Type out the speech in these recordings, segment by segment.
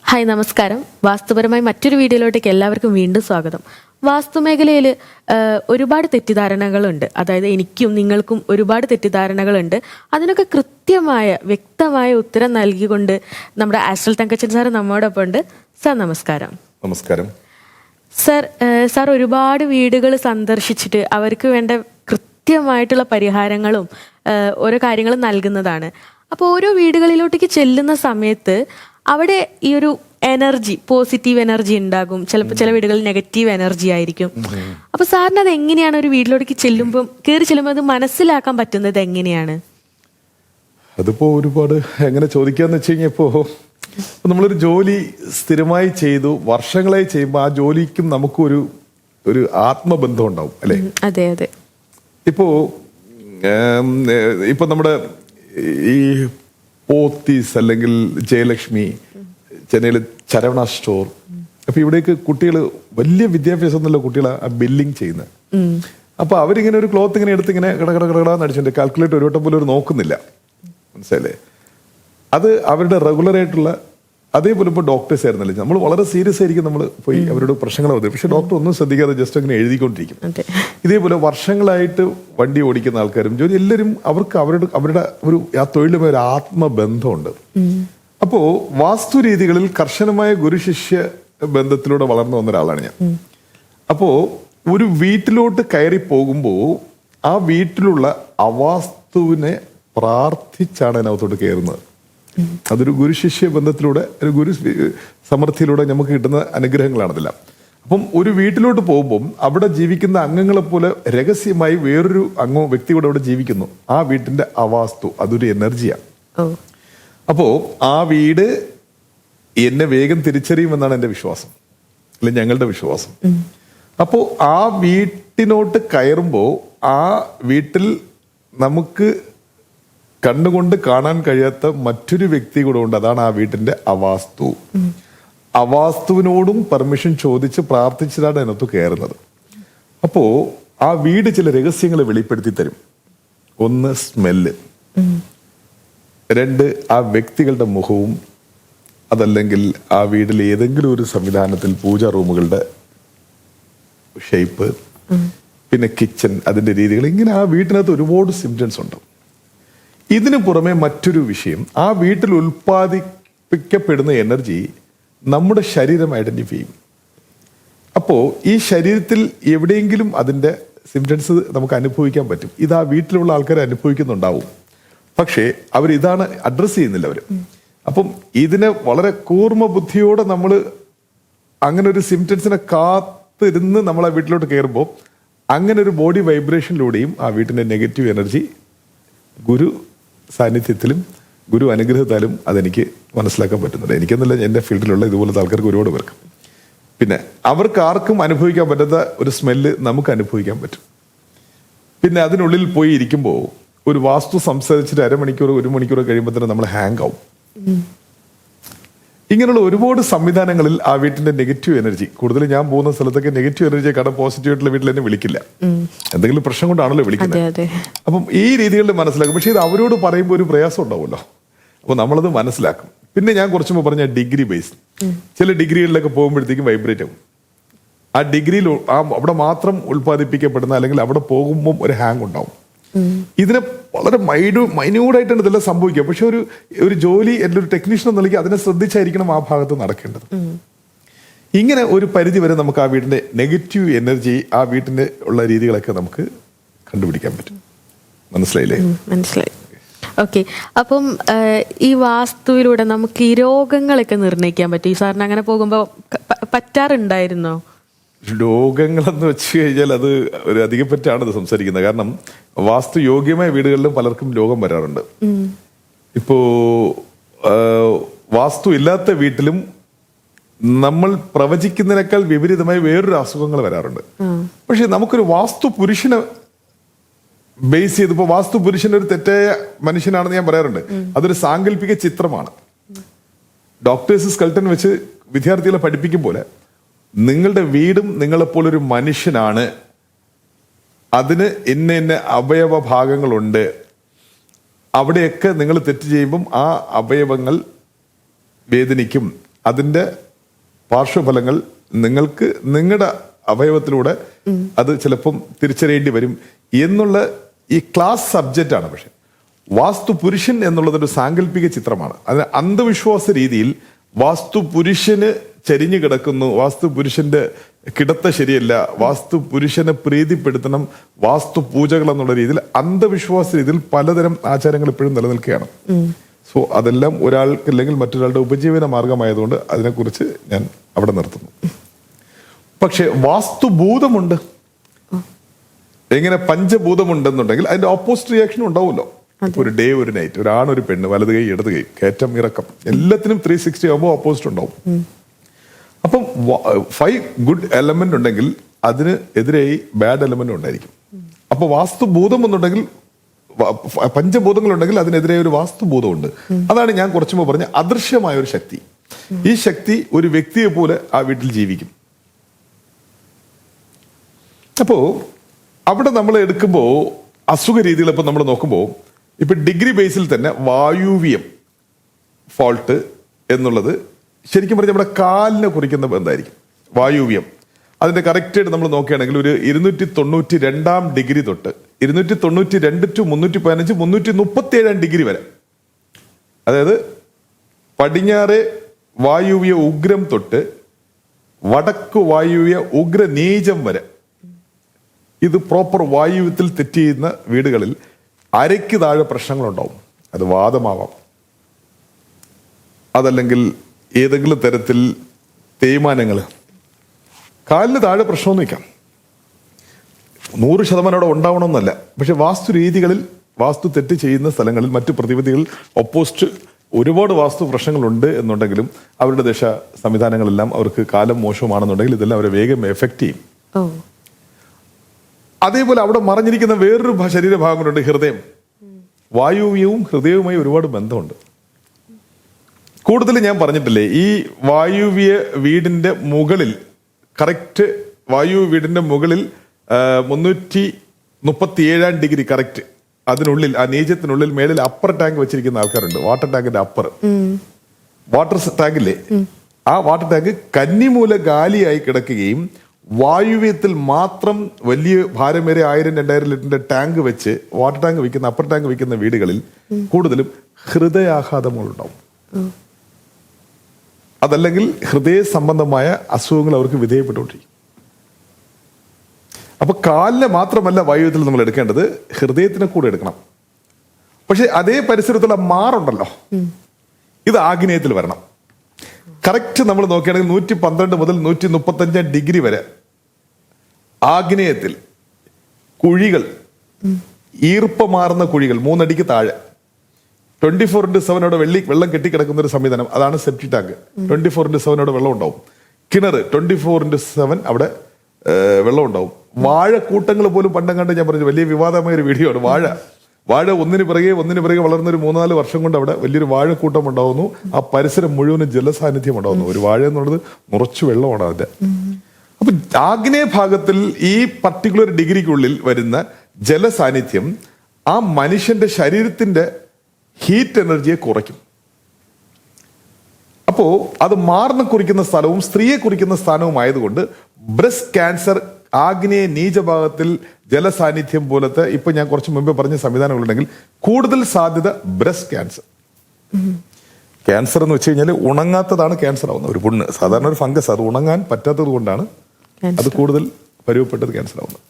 Hi നമസ്കാരം. വാസ്തുപരമായി മറ്റൊരു വീഡിയോയിലോട്ടേക്ക് എല്ലാവർക്കും വീണ്ടും സ്വാഗതം. വാസ്തുമേഖലയിൽ ഒരുപാട് തെറ്റിദ്ധാരണകളുണ്ട്. അതായത് എനിക്കും നിങ്ങൾക്കും ഒരുപാട് തെറ്റിദ്ധാരണകളുണ്ട്. അതിനൊക്കെ കൃത്യമായ വ്യക്തമായ ഉത്തരം നൽകിക്കൊണ്ട് നമ്മുടെ ആസ്ട്രൽ തങ്കച്ചൻ സാർ നമ്മോടൊപ്പം ഉണ്ട്. സാർ നമസ്കാരം. നമസ്കാരം സാർ ഒരുപാട് വീടുകൾ സന്ദർശിച്ചിട്ട് അവർക്ക് വേണ്ട കൃത്യമായിട്ടുള്ള പരിഹാരങ്ങളും ഓരോ കാര്യങ്ങളും നൽകുന്നതാണ്. അപ്പോൾ ഓരോ വീടുകളിലോട്ടേക്ക് ചെല്ലുന്ന സമയത്ത് അവിടെ ഈ ഒരു എനർജി, പോസിറ്റീവ് എനർജി ഉണ്ടാകും. ചിലപ്പോൾ ചില വീടുകളിൽ നെഗറ്റീവ് എനർജി ആയിരിക്കും. അപ്പൊ സാറിന് അത് എങ്ങനെയാണ് ഒരു വീട്ടിലോട്ടേക്ക് ചെല്ലുമ്പോൾ കയറി ചെല്ലുമ്പോൾ അത് മനസ്സിലാക്കാൻ പറ്റുന്നത് എങ്ങനെയാണ്? അതിപ്പോ ഒരുപാട് എങ്ങനെ ചോദിക്കാന്ന് വെച്ച് കഴിഞ്ഞപ്പോ നമ്മളൊരു ജോലി സ്ഥിരമായി ചെയ്തു വർഷങ്ങളായി ചെയ്യുമ്പോൾ ആ ജോലിക്കും നമുക്കൊരു ഒരു ആത്മബന്ധം ഉണ്ടാവും അല്ലെ? അതെ അതെ. ഇപ്പൊ നമ്മുടെ ഈ പോത്തീസ് അല്ലെങ്കിൽ ജയലക്ഷ്മി, ചെന്നൈയില് ചരവണ സ്റ്റോർ, അപ്പൊ ഇവിടേക്ക് കുട്ടികൾ വലിയ വിദ്യാഭ്യാസം എന്നുള്ള കുട്ടികളാണ് ആ ബില്ലിങ് ചെയ്യുന്നത്. അപ്പൊ അവരിങ്ങനെ ഒരു ക്ലോത്ത് ഇങ്ങനെ എടുത്ത് ഇങ്ങനെ കടകടകടന്ന് അടിച്ചിട്ട് കാൽക്കുലേറ്റർ ഒരു വട്ടം പോലും അവർ നോക്കുന്നില്ല, മനസ്സിലല്ലേ? അത് അവരുടെ റെഗുലർ ആയിട്ടുള്ള അതേപോലെ ഇപ്പോൾ ഡോക്ടേഴ്സ് ആയിരുന്നല്ലേ, നമ്മൾ വളരെ സീരിയസ് ആയിരിക്കും നമ്മൾ പോയി അവരോട് പ്രശ്നങ്ങൾ വന്നത്, പക്ഷെ ഡോക്ടർ ഒന്നും ശ്രദ്ധിക്കാതെ ജസ്റ്റ് അങ്ങനെ എഴുതിക്കൊണ്ടിരിക്കും. ഇതേപോലെ വർഷങ്ങളായിട്ട് വണ്ടി ഓടിക്കുന്ന ആൾക്കാരും ജോലി എല്ലാവരും അവർക്ക് അവരുടെ ഒരു ആ തൊഴിലുമായി ഒരു ആത്മബന്ധമുണ്ട്. അപ്പോ വാസ്തു രീതികളിൽ കർശനമായ ഗുരുശിഷ്യ ബന്ധത്തിലൂടെ വളർന്നു വന്ന ഒരാളാണ് ഞാൻ. അപ്പോ ഒരു വീട്ടിലോട്ട് കയറി പോകുമ്പോ ആ വീട്ടിലുള്ള അവാസ്തുവിനെ പ്രാർത്ഥിച്ചാണ് അതിനകത്തോട്ട് കയറുന്നത്. അതൊരു ഗുരുശിഷ്യ ബന്ധത്തിലൂടെ, ഒരു ഗുരു സമൃദ്ധിയിലൂടെ നമുക്ക് കിട്ടുന്ന അനുഗ്രഹങ്ങളാണതെല്ലാം. അപ്പം ഒരു വീട്ടിലോട്ട് പോകുമ്പം അവിടെ ജീവിക്കുന്ന അംഗങ്ങളെ പോലെ രഹസ്യമായി വേറൊരു വ്യക്തി കൂടെ അവിടെ ജീവിക്കുന്നു. ആ വീട്ടിന്റെ അവാസ്തു അതൊരു എനർജിയാണ്. അപ്പോ ആ വീട് എന്നെ വേഗം തിരിച്ചറിയുമെന്നാണ് എന്റെ വിശ്വാസം, അല്ലെ ഞങ്ങളുടെ വിശ്വാസം. അപ്പോ ആ വീട്ടിനോട്ട് കയറുമ്പോ ആ വീട്ടിൽ നമുക്ക് കണ്ണുകൊണ്ട് കാണാൻ കഴിയാത്ത മറ്റൊരു വ്യക്തി കൂടെ ഉണ്ട്. അതാണ് ആ വീട്ടിന്റെ അവാസ്തു. അവാസ്തുവിനോടും പെർമിഷൻ ചോദിച്ച് പ്രാർത്ഥിച്ചതാണ് അതിനകത്ത് കയറുന്നത്. അപ്പോ ആ വീട് ചില രഹസ്യങ്ങൾ വെളിപ്പെടുത്തി തരും. ഒന്ന് സ്മെല്ല്, രണ്ട് ആ വ്യക്തികളുടെ മുഖവും, അതല്ലെങ്കിൽ ആ വീട്ടിൽ ഏതെങ്കിലും ഒരു സംവിധാനത്തിൽ പൂജാ റൂമുകളുടെ ഷേപ്പ്, പിന്നെ കിച്ചൺ അതിന്റെ രീതികൾ, ഇങ്ങനെ ആ വീട്ടിനകത്ത് ഒരുപാട് സിംറ്റംസ് ഉണ്ട്. ഇതിനു പുറമെ മറ്റൊരു വിഷയം, ആ വീട്ടിൽ ഉൽപ്പാദിപ്പിക്കപ്പെടുന്ന എനർജി നമ്മുടെ ശരീരം ഐഡന്റിഫൈ ചെയ്യും. അപ്പോ ഈ ശരീരത്തിൽ എവിടെയെങ്കിലും അതിന്റെ സിംറ്റംസ് നമുക്ക് അനുഭവിക്കാൻ പറ്റും. ഇത് ആ വീട്ടിലുള്ള ആൾക്കാരെ അനുഭവിക്കുന്നുണ്ടാവും, പക്ഷേ അവർ ഇതാണ് അഡ്രസ് ചെയ്യുന്നില്ല അവര്. അപ്പം ഇതിനെ വളരെ കൂർമ്മ ബുദ്ധിയോടെ നമ്മൾ അങ്ങനെ ഒരു സിംറ്റംസിനെ കാത്തിരുന്ന് നമ്മൾ ആ വീട്ടിലോട്ട് കയറുമ്പോൾ അങ്ങനെ ഒരു ബോഡി വൈബ്രേഷനിലൂടെയും ആ വീട്ടിന്റെ നെഗറ്റീവ് എനർജി ഗുരു സാന്നിധ്യത്തിലും ഗുരു അനുഗ്രഹത്താലും അതെനിക്ക് മനസ്സിലാക്കാൻ പറ്റുന്നുണ്ട്. എനിക്കെന്നല്ല, എൻ്റെ ഫീൽഡിലുള്ള ഇതുപോലത്തെ ആൾക്കാർക്ക് ഒരുപാട് പേർക്ക്. പിന്നെ അവർക്ക് ആർക്കും അനുഭവിക്കാൻ പറ്റാത്ത ഒരു സ്മെല്ല് നമുക്ക് അനുഭവിക്കാൻ പറ്റും. പിന്നെ അതിനുള്ളിൽ പോയി ഇരിക്കുമ്പോൾ ഒരു വാസ്തു സംസാരിച്ചിട്ട് അരമണിക്കൂർ 1 മണിക്കൂർ കഴിയുമ്പോൾ തന്നെ നമ്മൾ ഹാങ് ആവും. ഇങ്ങനെയുള്ള ഒരുപാട് സംവിധാനങ്ങളിൽ ആ വീട്ടിന്റെ നെഗറ്റീവ് എനർജി, കൂടുതൽ ഞാൻ പോകുന്ന സ്ഥലത്തൊക്കെ നെഗറ്റീവ് എനർജിയെ കാണാൻ പോസിറ്റീവ് ആയിട്ടുള്ള വീട്ടിൽ എന്നെ വിളിക്കില്ല. എന്തെങ്കിലും പ്രശ്നം കൊണ്ടാണല്ലോ വിളിക്കുന്നത്. അപ്പം ഈ രീതികളിൽ മനസ്സിലാക്കും. പക്ഷെ ഇത് അവരോട് പറയുമ്പോൾ ഒരു പ്രയാസം ഉണ്ടാവുമല്ലോ, അപ്പൊ നമ്മളത് മനസ്സിലാക്കും. പിന്നെ ഞാൻ കുറച്ച് മുമ്പ് പറഞ്ഞ ഡിഗ്രി ബേസ്, ചില ഡിഗ്രികളിലൊക്കെ പോകുമ്പോഴത്തേക്കും വൈബ്രേറ്റ് ആവും. ആ ഡിഗ്രിയിൽ അവിടെ മാത്രം ഉൽപ്പാദിപ്പിക്കപ്പെടുന്ന അല്ലെങ്കിൽ അവിടെ പോകുമ്പോൾ ഒരു ഹാങ് ഉണ്ടാവും. ഇതിനെ വളരെ മൈന്യൂട്ടായിട്ടാണ് ഇതെല്ലാം സംഭവിക്കുക. പക്ഷെ ഒരു ജോലി എൻ്റെ ഒരു ടെക്നീഷ്യൻ എന്നുണ്ടെങ്കിൽ അതിനെ ശ്രദ്ധിച്ചായിരിക്കണം ആ ഭാഗത്ത് നടക്കേണ്ടത്. ഇങ്ങനെ ഒരു പരിധി വരെ നമുക്ക് ആ വീടിന്റെ നെഗറ്റീവ് എനർജി, ആ വീട്ടിന്റെ ഉള്ള രീതികളൊക്കെ നമുക്ക് കണ്ടുപിടിക്കാൻ പറ്റും. മനസ്സിലായില്ലേ? മനസ്സിലായി. ഓക്കെ. അപ്പം ഈ വാസ്തുവിലൂടെ നമുക്ക് ഈ രോഗങ്ങളൊക്കെ നിർണ്ണയിക്കാൻ പറ്റും. ഈ സാറിന് അങ്ങനെ പോകുമ്പോൾ പറ്റാറുണ്ടായിരുന്നോ? രോഗങ്ങളെന്ന് വെച്ച് കഴിഞ്ഞാൽ അത് ഒരു അധികം പറ്റാണ് ഇത് സംസാരിക്കുന്നത്. കാരണം വാസ്തു യോഗ്യമായ വീടുകളിലും പലർക്കും രോഗം വരാറുണ്ട്. ഇപ്പോ വാസ്തു ഇല്ലാത്ത വീട്ടിലും നമ്മൾ പ്രവചിക്കുന്നതിനേക്കാൾ വിപരീതമായി വേറൊരു അസുഖങ്ങൾ വരാറുണ്ട്. പക്ഷെ നമുക്കൊരു വാസ്തു പുരുഷനെ ബേസ് ചെയ്തപ്പോ വാസ്തു പുരുഷൻ ഒരു തെറ്റായ മനുഷ്യനാണെന്ന് ഞാൻ പറയാറുണ്ട്. അതൊരു സാങ്കല്പിക ചിത്രമാണ്. ഡോക്ടേഴ്സ് സ്കൾട്ടൻ വെച്ച് വിദ്യാർത്ഥികളെ പഠിപ്പിക്കും പോലെ നിങ്ങളുടെ വീടും നിങ്ങളെപ്പോലൊരു മനുഷ്യനാണ്, അതിന് ഇന്ന അവയവ ഭാഗങ്ങളുണ്ട്, അവിടെയൊക്കെ നിങ്ങൾ തെറ്റ് ചെയ്യുമ്പം ആ അവയവങ്ങൾ വേദനിക്കും. അതിന്റെ പാർശ്വഫലങ്ങൾ നിങ്ങൾക്ക് നിങ്ങളുടെ അവയവത്തിലൂടെ അത് ചിലപ്പം തിരിച്ചറിയേണ്ടി വരും എന്നുള്ള ഈ ക്ലാസ് സബ്ജക്റ്റ് ആണ്. പക്ഷെ വാസ്തു പുരുഷൻ എന്നുള്ളതൊരു സാങ്കല്പിക ചിത്രമാണ്. അതിന് അന്ധവിശ്വാസ രീതിയിൽ വാസ്തു പുരുഷന് ചരിഞ്ഞു കിടക്കുന്നു, വാസ്തു പുരുഷന്റെ കിടത്ത ശരിയല്ല, വാസ്തു പുരുഷനെ പ്രീതിപ്പെടുത്തണം, വാസ്തു പൂജകൾ എന്നുള്ള രീതിയിൽ അന്ധവിശ്വാസ രീതിയിൽ പലതരം ആചാരങ്ങൾ ഇപ്പോഴും നിലനിൽക്കുകയാണ്. സോ അതെല്ലാം ഒരാൾക്ക് അല്ലെങ്കിൽ മറ്റൊരാളുടെ ഉപജീവന മാർഗമായതുകൊണ്ട് അതിനെക്കുറിച്ച് ഞാൻ അവിടെ നിർത്തുന്നു. പക്ഷെ വാസ്തുഭൂതമുണ്ട്. എങ്ങനെ പഞ്ചഭൂതമുണ്ടെന്നുണ്ടെങ്കിൽ അതിന്റെ ഓപ്പോസിറ്റ് റിയാക്ഷൻ ഉണ്ടാവുമല്ലോ. ഒരു ഡേ ഒരു നൈറ്റ്, ഒരു ആണ് ഒരു പെണ്ണ്, വലത് കൈ ഇടത് കൈ, കയറ്റം ഇറക്കം, എല്ലാത്തിനും 360 ആകുമ്പോൾ ഓപ്പോസിറ്റ് ഉണ്ടാവും. അപ്പം 5 ഗുഡ് എലമെന്റ് ഉണ്ടെങ്കിൽ അതിന് എതിരായി ബാഡ് എലമെന്റ് ഉണ്ടായിരിക്കും. അപ്പൊ വാസ്തുഭൂതം എന്നുണ്ടെങ്കിൽ പഞ്ചഭൂതങ്ങളുണ്ടെങ്കിൽ അതിനെതിരെ ഒരു വാസ്തുഭൂതമുണ്ട്. അതാണ് ഞാൻ കുറച്ചു മുമ്പ് പറഞ്ഞ അദൃശ്യമായ ഒരു ശക്തി. ഈ ശക്തി ഒരു വ്യക്തിയെ പോലെ ആ വീട്ടിൽ ജീവിക്കും. അപ്പോ അവിടെ നമ്മൾ എടുക്കുമ്പോൾ അസുഖ രീതികൾ ഇപ്പൊ നമ്മൾ നോക്കുമ്പോൾ ഇപ്പൊ ഡിഗ്രി ബേസിൽ തന്നെ വായുവ്യം ഫോൾട്ട് എന്നുള്ളത് ശരിക്കും പറഞ്ഞാൽ നമ്മുടെ കാലിനെ കുറിക്കുന്ന എന്തായിരിക്കും വായുവ്യം. അതിന്റെ കറക്റ്റായിട്ട് നമ്മൾ നോക്കുകയാണെങ്കിൽ ഒരു 292 ഡിഗ്രി തൊട്ട് 292 to 315 337 ഡിഗ്രി വരെ, അതായത് പടിഞ്ഞാറ് വായുവ്യ ഉഗ്രം തൊട്ട് വടക്ക് വായുവ്യ ഉഗ്ര നീചം വരെ, ഇത് പ്രോപ്പർ വായുവ്യത്തിൽ തെറ്റ് ചെയ്യുന്ന വീടുകളിൽ അരയ്ക്ക് താഴെ പ്രശ്നങ്ങളുണ്ടാവും. അത് വാദമാവാം, അതല്ലെങ്കിൽ ഏതെങ്കിലും തരത്തിൽ തേയ്മാനങ്ങൾ, കാലിന് താഴെ പ്രശ്നമൊന്നും വയ്ക്കാം. 100% അവിടെ ഉണ്ടാവണമെന്നല്ല. പക്ഷെ വാസ്തു രീതികളിൽ വാസ്തു തെറ്റ് ചെയ്യുന്ന സ്ഥലങ്ങളിൽ മറ്റു പ്രതിവിധികൾ ഓപ്പോസിറ്റ് ഒരുപാട് വാസ്തു പ്രശ്നങ്ങളുണ്ട് എന്നുണ്ടെങ്കിലും അവരുടെ ദശ സംവിധാനങ്ങളെല്ലാം അവർക്ക് കാലം മോശമാണെന്നുണ്ടെങ്കിൽ ഇതെല്ലാം അവരെ വേഗം എഫക്റ്റ് ചെയ്യും. അതേപോലെ അവിടെ മറഞ്ഞിരിക്കുന്ന വേറൊരു ശരീരഭാഗങ്ങളുണ്ട്, ഹൃദയം. വായുവ്യവും ഹൃദയവുമായി ഒരുപാട് ബന്ധമുണ്ട്. കൂടുതൽ ഞാൻ പറഞ്ഞിട്ടില്ലേ, ഈ വായുവ്യ വീടിന്റെ മുകളിൽ കറക്റ്റ് വായു വീടിന്റെ മുകളിൽ 337 ഡിഗ്രി കറക്റ്റ് അതിനുള്ളിൽ ആ നീചത്തിനുള്ളിൽ മേളിൽ അപ്പർ ടാങ്ക് വെച്ചിരിക്കുന്ന ആൾക്കാരുണ്ട്. വാട്ടർ ടാങ്കിന്റെ അപ്പർ വാട്ടർ ടാങ്കില്ലേ, ആ വാട്ടർ ടാങ്ക് കന്നിമൂല ഗാലിയായി കിടക്കുകയും വായുവ്യത്തിൽ മാത്രം വലിയ ഭാരമേറിയ 1000-2000 ലിറ്ററിന്റെ ടാങ്ക് വെച്ച് വാട്ടർ ടാങ്ക് വയ്ക്കുന്ന അപ്പർ ടാങ്ക് വയ്ക്കുന്ന വീടുകളിൽ കൂടുതലും ഹൃദയാഘാതങ്ങളുണ്ടാവും. അതല്ലെങ്കിൽ ഹൃദയ സംബന്ധമായ അസുഖങ്ങൾ അവർക്ക് വിധേയപ്പെട്ടുകൊണ്ടിരിക്കും. അപ്പൊ കാലിനെ മാത്രമല്ല വായുവ്യത്തിൽ നമ്മൾ എടുക്കേണ്ടത്, ഹൃദയത്തിനെ കൂടെ എടുക്കണം. പക്ഷെ അതേ പരിസരത്തുള്ള മാറുണ്ടല്ലോ, ഇത് ആഗ്നേയത്തിൽ വരണം. കറക്റ്റ് നമ്മൾ നോക്കുകയാണെങ്കിൽ 112 മുതൽ 135 ഡിഗ്രി വരെ ആഗ്നേയത്തിൽ കുഴികൾ, ഈർപ്പമാർന്ന കുഴികൾ 3 അടിക്ക് താഴെ 24/7 അവിടെ വെള്ളം കെട്ടിക്കിടക്കുന്ന ഒരു സംവിധാനം, അതാണ് സെപ്റ്റി ടാങ്ക്. 24/7 അവിടെ വെള്ളം ഉണ്ടാവും. കിണർ 24/7 അവിടെ വെള്ളം ഉണ്ടാവും. വാഴക്കൂട്ടങ്ങൾ പോലും പണ്ടങ്ങാണ്ട് ഞാൻ പറഞ്ഞു വലിയ വിവാദമായ ഒരു വീഡിയോ ആണ്. വാഴ ഒന്നിന് പിറകെ വളർന്ന ഒരു 3-4 വർഷം കൊണ്ട് അവിടെ വലിയൊരു വാഴക്കൂട്ടം ഉണ്ടാവുന്നു. ആ പരിസരം മുഴുവനും ജലസാന്നിധ്യം ഉണ്ടാവുന്നു. ഒരു വാഴ എന്നുള്ളത് നിറച്ചു വെള്ളമാണ് അതിന്റെ. അപ്പൊ ആഗ്നേയ ഭാഗത്തിൽ ഈ പർട്ടിക്കുലർ ഡിഗ്രിക്കുള്ളിൽ വരുന്ന ജലസാന്നിധ്യം ആ മനുഷ്യന്റെ ശരീരത്തിന്റെ ഹീറ്റ് എനർജിയെ കുറയ്ക്കും. അപ്പോ അത് മാറിനെ കുറിക്കുന്ന സ്ഥലവും സ്ത്രീയെ കുറിക്കുന്ന സ്ഥാനവും ആയതുകൊണ്ട് ബ്രസ്റ്റ് ക്യാൻസർ ആഗ്നേയ നീചഭാഗത്തിൽ ജലസാന്നിധ്യം പോലത്തെ ഇപ്പൊ ഞാൻ കുറച്ച് മുമ്പേ പറഞ്ഞ സംവിധാനങ്ങളുണ്ടെങ്കിൽ കൂടുതൽ സാധ്യത ബ്രസ്റ്റ് ക്യാൻസർ. ക്യാൻസർ എന്ന് വെച്ച് കഴിഞ്ഞാൽ ഉണങ്ങാത്തതാണ് ക്യാൻസർ ആവുന്നത്. ഒരു പുണ്ണ് സാധാരണ ഒരു ഫംഗസ്, അത് ഉണങ്ങാൻ പറ്റാത്തത് കൊണ്ടാണ് അത് കൂടുതൽ പരുവപ്പെട്ടത് ക്യാൻസർ ആവുന്നത്.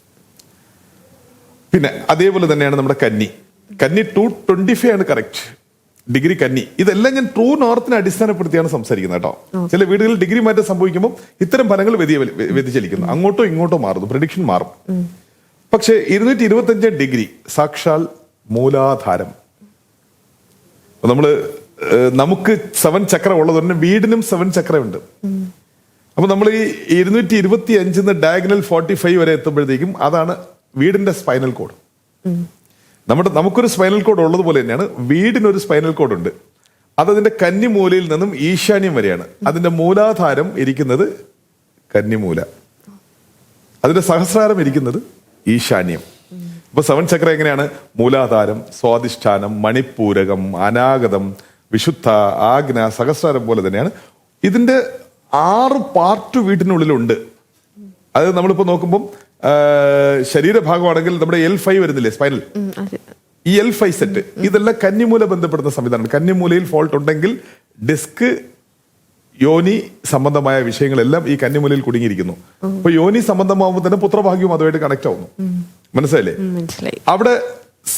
പിന്നെ അതേപോലെ തന്നെയാണ് നമ്മുടെ കന്നി 225 ആണ് കറക്റ്റ് ഡിഗ്രി കന്നി. ഇതെല്ലാം ഞാൻ ട്രൂ നോർത്തിനെ അടിസ്ഥാനപ്പെടുത്തിയാണ് സംസാരിക്കുന്നത് കേട്ടോ. ചില വീടുകളിൽ ഡിഗ്രി മാറ്റം സംഭവിക്കുമ്പോൾ ഇത്തരം ഫലങ്ങൾ വ്യതിചലിക്കുന്നു, അങ്ങോട്ടോ ഇങ്ങോട്ടോ മാറുന്നു, പ്രഡിക്ഷൻ മാറും. പക്ഷെ 225 ഡിഗ്രി സാക്ഷാൽ മൂലാധാരം. നമുക്ക് 7 ചക്ര ഉള്ളത് തന്നെ വീടിനും 7 ചക്രമുണ്ട്. അപ്പൊ നമ്മൾ ഈ 225 ഡയഗണൽ 45 വരെ എത്തുമ്പോഴത്തേക്കും അതാണ് വീടിന്റെ സ്പൈനൽ കോഡ്. നമുക്കൊരു സ്പൈനൽ കോഡ് ഉള്ളതുപോലെ തന്നെയാണ് വീടിനൊരു സ്പൈനൽ കോഡ് ഉണ്ട്. അതതിന്റെ കന്നിമൂലയിൽ നിന്നും ഈശാന്യം വരെയാണ്. അതിന്റെ മൂലാധാരം ഇരിക്കുന്നത് കന്നിമൂല, അതിന്റെ സഹസ്രാരം ഇരിക്കുന്നത് ഈശാന്യം. ഇപ്പൊ 7 ചക്ര എങ്ങനെയാണ്? മൂലാധാരം, സ്വാധിഷ്ഠാനം, മണിപ്പൂരകം, അനാഗതം, വിശുദ്ധ, ആഗ്ന, സഹസ്രാരം പോലെ തന്നെയാണ് ഇതിന്റെ 6 പാർട്ട് വീട്ടിനുള്ളിലുണ്ട്. അത് നമ്മളിപ്പോ നോക്കുമ്പോൾ ശരീരഭാഗമാണെങ്കിൽ നമ്മുടെ L5 വരുന്നില്ലേ, സ്പൈനൽ, ഈ L5 സെറ്റ് ഇതെല്ലാം കന്നിമൂല ബന്ധപ്പെടുന്ന സംവിധാനമാണ്. കന്നിമൂലയിൽ ഫോൾട്ട് ഉണ്ടെങ്കിൽ ഡിസ്ക്, യോനി സംബന്ധമായ വിഷയങ്ങളെല്ലാം ഈ കന്നിമൂലയിൽ കുടുങ്ങിയിരിക്കുന്നു. അപ്പൊ യോനി സംബന്ധമാകുമ്പോൾ തന്നെ പുത്രഭാഗ്യവും അതുമായിട്ട് കണക്ട് ആവുന്നു. മനസ്സിലായില്ലേ? അവിടെ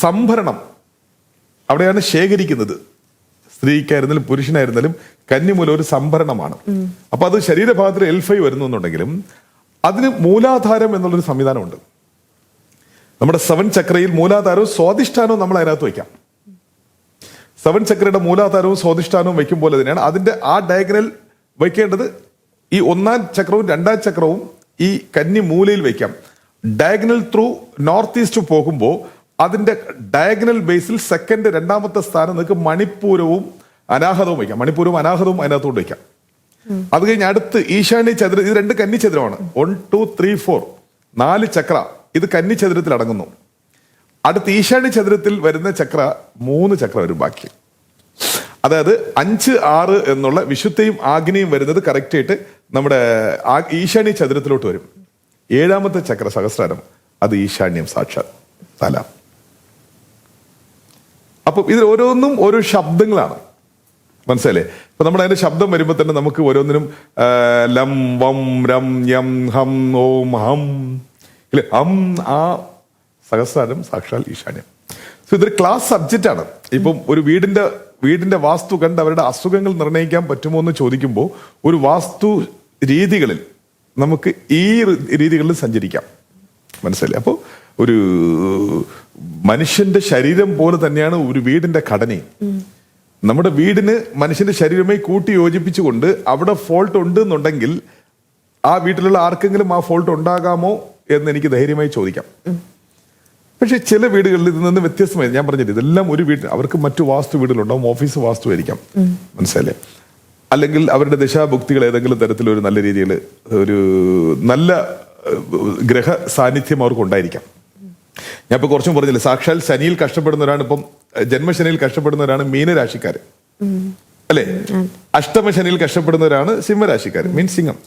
സംഭരണം, അവിടെയാണ് ശേഖരിക്കുന്നത്. സ്ത്രീക്കായിരുന്നാലും പുരുഷനായിരുന്നാലും കന്നിമൂല ഒരു സംഭരണമാണ്. അപ്പൊ അത് ശരീരഭാഗത്തിൽ L5 വരുന്നു എന്നുണ്ടെങ്കിലും അതിന് മൂലാധാരം എന്നുള്ളൊരു സംവിധാനമുണ്ട്. നമ്മുടെ 7 ചക്രയിൽ മൂലാധാരവും സ്വാധിഷ്ഠാനവും നമ്മൾ അതിനകത്ത് വയ്ക്കാം. 7 ചക്രയുടെ മൂലാധാരവും സ്വാധിഷ്ഠാനവും വയ്ക്കുമ്പോൾ തന്നെയാണ് അതിന്റെ ആ ഡയഗണൽ വയ്ക്കേണ്ടത്. ഈ 1ാം ചക്രവും 2ാം ചക്രവും ഈ കന്നി മൂലയിൽ വയ്ക്കാം. ഡയഗണൽ ത്രൂ നോർത്ത് ഈസ്റ്റ് പോകുമ്പോൾ അതിന്റെ ഡയഗണൽ ബേസിൽ സെക്കൻഡ് 2ാമത്തെ സ്ഥാനം നിങ്ങൾക്ക് മണിപ്പൂരവും അനാഹതവും വയ്ക്കാം. മണിപ്പൂരവും അനാഹതവും അതിനകത്തോട്ട് വയ്ക്കാം. അത് കഴിഞ്ഞ് അടുത്ത് ഈശാന്യ ചതുരം, ഇത് 2 കന്നി ചതുരമാണ്. 1 2 3 4 4 ചക്ര, ഇത് കന്നി ചതുരത്തിൽ അടങ്ങുന്നു. അടുത്ത് ഈശാന്യ ചതുരത്തിൽ വരുന്ന ചക്ര 3 ചക്ര വരും ബാക്കി. അതായത് 5 6 എന്നുള്ള വിശുദ്ധയും ആഗ്നയും വരുന്നത് കറക്റ്റ് ആയിട്ട് നമ്മുടെ ഈശാന്യ ചതുരത്തിലോട്ട് വരും. 7ാമത്തെ ചക്ര സഹസ്രാരം, അത് ഈശാന്യം സാക്ഷാത് തല. അപ്പൊ ഇതിൽ ഓരോന്നും ഓരോ ശബ്ദങ്ങളാണ്. മനസ്സിലല്ലേ? ഇപ്പൊ നമ്മൾ അതിന്റെ ശബ്ദം വരുമ്പോൾ തന്നെ നമുക്ക് ഓരോന്നിനും ലം വം രം യം ഹം ഓം ഹം ഇല്ലേ, ഹം ആ സഹസ്രാരം സാക്ഷാൽ ഈശാന്യം. സോ ഇതൊരു ക്ലാസ് സബ്ജക്റ്റ് ആണ്. ഇപ്പം ഒരു വീടിന്റെ വാസ്തു കണ്ട് അവരുടെ അസുഖങ്ങൾ നിർണ്ണയിക്കാൻ പറ്റുമോ എന്ന് ചോദിക്കുമ്പോൾ ഒരു വാസ്തു രീതികളിൽ നമുക്ക് ഈ രീതികളിൽ സഞ്ചരിക്കാം. മനസ്സിലായി? അപ്പോൾ ഒരു മനുഷ്യന്റെ ശരീരം പോലെ തന്നെയാണ് ഒരു വീടിന്റെ ഘടനയും. നമ്മുടെ വീടിന് മനുഷ്യന്റെ ശരീരമായി കൂട്ടി യോജിപ്പിച്ചുകൊണ്ട് അവിടെ ഫോൾട്ട് ഉണ്ട് എന്നുണ്ടെങ്കിൽ ആ വീട്ടിലുള്ള ആർക്കെങ്കിലും ആ ഫോൾട്ട് ഉണ്ടാകാമോ എന്ന് എനിക്ക് ധൈര്യമായി ചോദിക്കാം. പക്ഷെ ചില വീടുകളിൽ ഇതിൽ നിന്ന് വ്യത്യസ്തമായി ഞാൻ പറഞ്ഞില്ല, ഇതെല്ലാം ഒരു വീട്ടിൽ അവർക്ക് മറ്റു വാസ്തു വീടുകളുണ്ടാവും, ഓഫീസ് വാസ്തു ആയിരിക്കാം. മനസ്സിലായില്ലേ? അല്ലെങ്കിൽ അവരുടെ ദശാഭുക്തികൾ ഏതെങ്കിലും തരത്തിൽ ഒരു നല്ല രീതിയിൽ ഒരു നല്ല ഗ്രഹ സാന്നിധ്യം അവർക്ക് ഉണ്ടായിരിക്കാം. ഞാൻ ഇപ്പൊ കുറച്ചും പറഞ്ഞില്ല, സാക്ഷാൽ ശനിയിൽ കഷ്ടപ്പെടുന്നവരാണ്, ഇപ്പം ജന്മശനിയിൽ കഷ്ടപ്പെടുന്നവരാണ് മീനരാശിക്കാര് അല്ലെ, അഷ്ടമശനിയിൽ കഷ്ടപ്പെടുന്നവരാണ് സിംഹരാശിക്കാർ, മീൻസ് സിംഹം.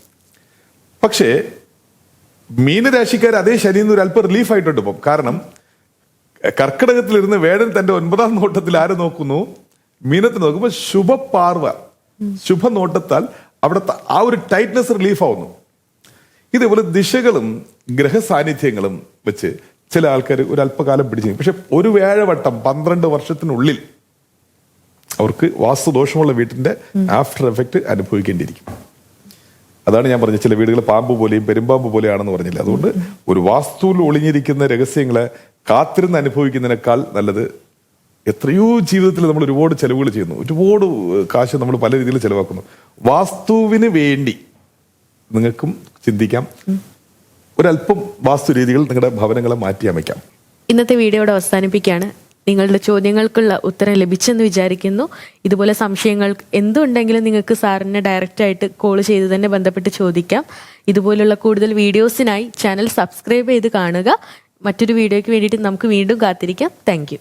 പക്ഷേ മീനരാശിക്കാർ അതേ ശനിയിൽ നിന്ന് ഒരു അല്പം റിലീഫ് ആയിട്ടുണ്ട് ഇപ്പം. കാരണം കർക്കിടകത്തിലിരുന്ന് വേടൻ തന്റെ 9ാം നോട്ടത്തിൽ ആര് നോക്കുന്നു? മീനത്തിൽ നോക്കുമ്പോൾ ശുഭപാർവ, ശുഭനോട്ടത്താൽ അവിടുത്തെ ആ ഒരു ടൈറ്റ്നെസ് റിലീഫ് ആവുന്നു. ഇതേപോലെ ദിശകളും ഗ്രഹസാന്നിധ്യങ്ങളും വെച്ച് ചില ആൾക്കാർ ഒരു അല്പകാലം പിടിച്ചു. പക്ഷെ ഒരു വ്യാഴവട്ടം 12 വർഷത്തിനുള്ളിൽ അവർക്ക് വാസ്തുദോഷമുള്ള വീട്ടിന്റെ ആഫ്റ്റർ എഫക്റ്റ് അനുഭവിക്കേണ്ടിയിരിക്കും. അതാണ് ഞാൻ പറഞ്ഞത്, ചില വീടുകൾ പാമ്പ് പോലെയും പെരുമ്പാമ്പ് പോലെയാണെന്ന് പറഞ്ഞില്ല. അതുകൊണ്ട് ഒരു വാസ്തുവിൽ ഒളിഞ്ഞിരിക്കുന്ന രഹസ്യങ്ങളെ കാത്തിരുന്ന് അനുഭവിക്കുന്നതിനേക്കാൾ നല്ലത്, എത്രയോ ജീവിതത്തിൽ നമ്മൾ ഒരുപാട് ചെലവുകൾ ചെയ്യുന്നു, ഒരുപാട് കാശ് നമ്മൾ പല രീതിയിൽ ചെലവാക്കുന്നു. വാസ്തുവിന് വേണ്ടി നിങ്ങൾക്കും ചിന്തിക്കാം, ഒരല്പം വാസ്തു രീതികൾ നിങ്ങളുടെ ഭവനങ്ങളെ മാറ്റി அமைക്കാം. ഇന്നത്തെ വീഡിയോയുടെ അവസാനിപ്പിക്കുകയാണ്. നിങ്ങളുടെ ചോദ്യങ്ങൾക്കുള്ള ഉത്തരം ലഭിച്ചെന്ന് വിചാരിക്കുന്നു. ഇതുപോലെ സംശയങ്ങൾ എന്തുണ്ടെങ്കിലും നിങ്ങൾക്ക് സാറിനെ ഡയറക്റ്റായിട്ട് കോൾ ചെയ്ത് തന്നെ ബന്ധപ്പെട്ട് ചോദിക്കാം. ഇതുപോലുള്ള കൂടുതൽ വീഡിയോസിനായി ചാനൽ സബ്സ്ക്രൈബ് ചെയ്ത് കാണുക. മറ്റൊരു വീഡിയോയ്ക്ക് വേണ്ടിയിട്ട് നമുക്ക് വീണ്ടും കാത്തിരിക്കാം. താങ്ക്